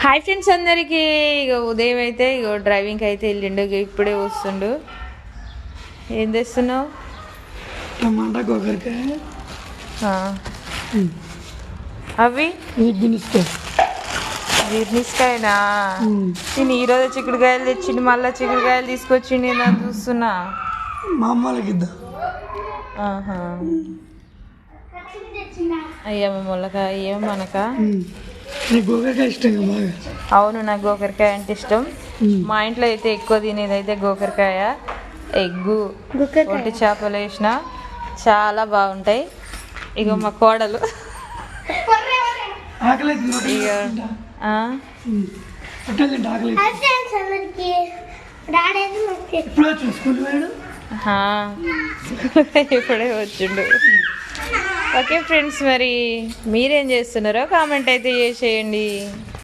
Hi friends అందరికీ. ఇక ఉదయం అయితే ఇక డ్రైవింగ్కి అయితే వెళ్ళిండు. ఇప్పుడే వస్తుండు. ఏం చేస్తున్నావు? టమాటా గోకరకాయ అవి జీర్ణిస్కాయనా? నేను ఈరోజు చిక్కుడుకాయలు తెచ్చిండు, మళ్ళీ చిక్కుడుకాయలు తీసుకొచ్చిండు. నేను చూస్తున్నా. మా అమ్మలకి ఇద్దాం. అయ్యమ్మ మొలక అయ్యమ్మ మనక. గోకరకాయ ఇష్టం బాగా. అవును, నాకు గోకరకాయ అంటే ఇష్టం. మా ఇంట్లో అయితే ఎక్కువ తినేది అయితే గోకరకాయ, ఎగ్గు, ఒట్టి చేపలు వేసిన చాలా బాగుంటాయి. ఇక మా కోడలు ఇప్పుడే వచ్చిండు. ఓకే ఫ్రెండ్స్, మరి మీరేం చేస్తున్నారో కామెంట్ అయితే చేసేయండి.